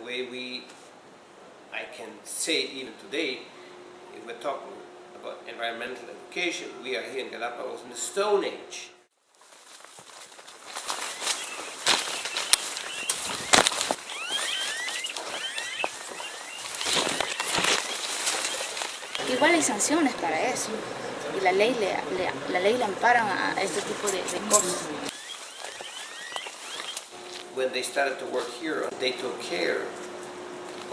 way I can say even today, if we're talking about environmental education, we are here in Galapagos in the Stone Age. Igual hay sanciones para eso y la ley le ampara a este tipo de cosas. When they started to work here, they took care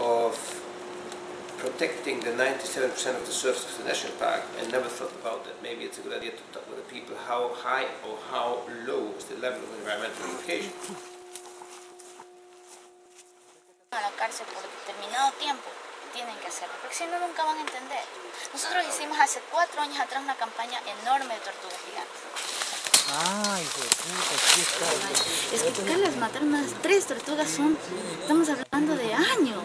of protecting the 97% of the surface of the national park and never thought about that. Maybe it's a good idea to talk with the people how high or how low is the level of environmental education. A la cárcel por determinado tiempo tienen que hacerlo, porque si no nunca van a entender. Nosotros hicimos hace 4 años atrás una campaña enorme de tortugas gigantes. Ay, hijo de puta, aquí está. Es que tocarlas matar unas 3 tortugas estamos hablando de años,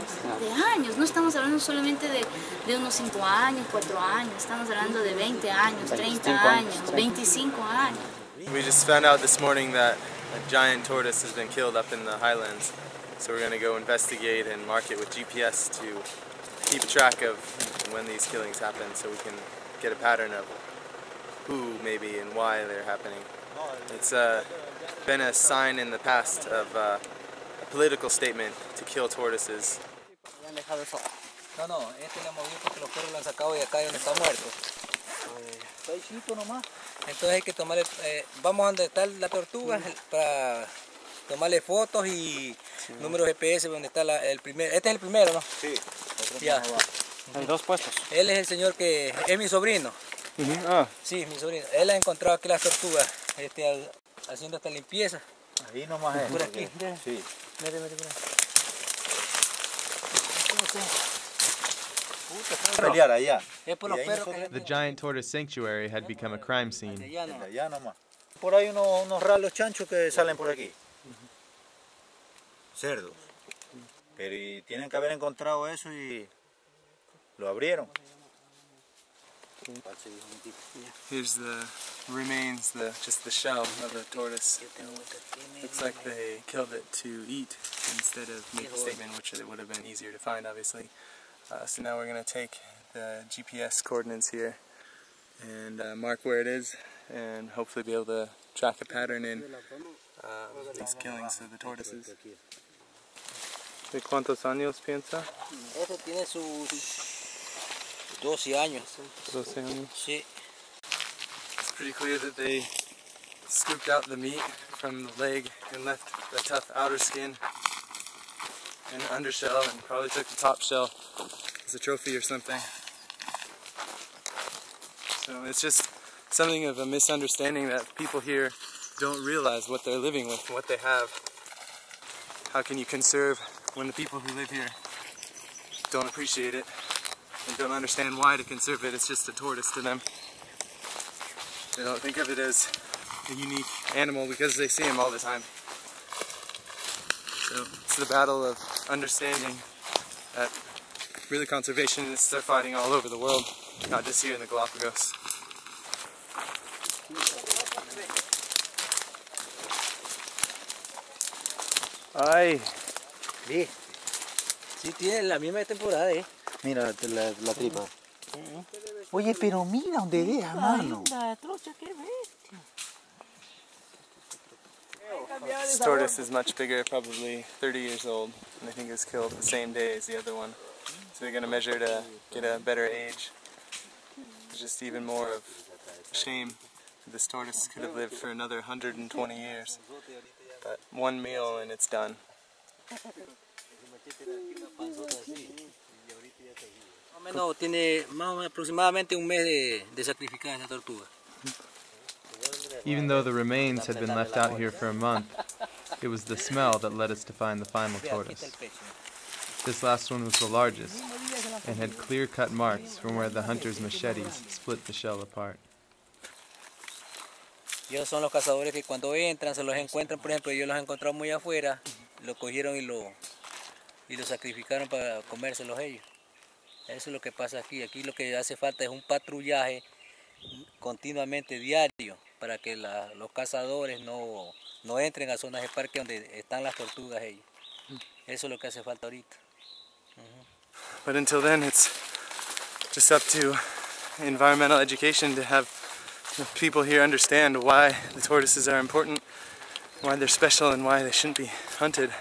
no estamos hablando solamente de unos 5 años, 4 años, estamos hablando de 20 años, 30 años, 25 años. We just found out this morning that a giant tortoise has been killed up in the highlands, so we're going to go investigate and mark it with GPS to keep track of when these killings happen so we can get a pattern of who maybe and why they're happening. It's been a sign in the past of a political statement to kill tortoises. No, este lo movió porque los perros lo han sacado de acá donde está muerto. Está chiquito nomás. Entonces hay que tomarle, vamos a donde está la tortuga para tomarle fotos y números GPS donde está el primero. Este es el primero, ¿no? Sí. Ya. Hay 2 puestos. Él es el señor que es mi sobrino. Sí, mi sobrino. Él ha encontrado aquí las tortugas, haciendo esta limpieza. Ahí nomás es. Por aquí. Sí. Mire por ahí. Pelear allá. Es por los perros que... The giant tortoise sanctuary had become a crime scene. Allá nomás. Por ahí unos raros chanchos que salen por aquí. Cerdos. Pero y tienen que haber encontrado eso y lo abrieron. Here's the remains, just the shell of the tortoise. Looks like they killed it to eat instead of make a statement, which it would have been easier to find, obviously. So now we're going to take the GPS coordinates here and mark where it is, and hopefully be able to track a pattern in these killings of the tortoises. ¿De cuántos años piensa? Este tiene sus 12 años. 12 años. Sí. It's pretty clear that they scooped out the meat from the leg and left the tough outer skin and the undershell, and probably took the top shell as a trophy or something. So it's just something of a misunderstanding that people here don't realize what they're living with and what they have. How can you conserve when the people who live here don't appreciate it and don't understand why to conserve it? It's just a tortoise to them. They don't think of it as a unique animal because they see them all the time. So it's the battle of understanding that really conservationists are fighting all over the world, not just here in the Galapagos. Ay. Sí. Sí, tiene la misma temporada, Mira la tripa. Oye, pero mira donde deja, mano. This tortoise is much bigger, probably 30 years old, and I think it was killed the same day as the other one. So they're going to measure to get a better age. It's just even more of a shame. This tortoise could have lived for another 120 years. But one meal and it's done. Tiene más o menos aproximadamente un mes de sacrificar esa tortuga. Even though the remains had been left out here for a month, it was the smell that led us to find the final tortoise. This last one was the largest, and had clear-cut marks from where the hunter's machetes split the shell apart. Ellos son los cazadores que cuando entran, se los encuentran, por ejemplo, ellos los han encontrado muy afuera, lo cogieron y lo sacrificaron para comérselos ellos. Eso es lo que pasa aquí. Aquí lo que hace falta es un patrullaje continuamente diario para que los cazadores no entren a zonas de parque donde están las tortugas ellos. Eso es lo que hace falta ahorita. But until then, it's just up to environmental education to have the people here understand why the tortoises are important, why they're special, and why they shouldn't be hunted.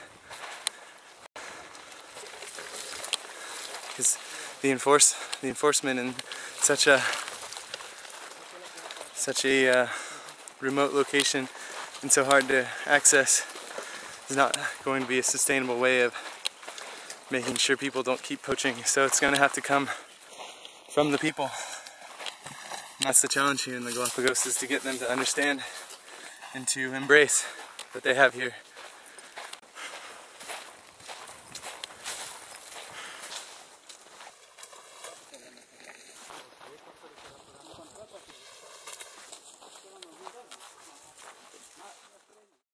Because the enforcement in such a remote location and so hard to access is not going to be a sustainable way of making sure people don't keep poaching. So it's going to have to come from the people. And that's the challenge here in the Galapagos, is to get them to understand and to embrace what they have here.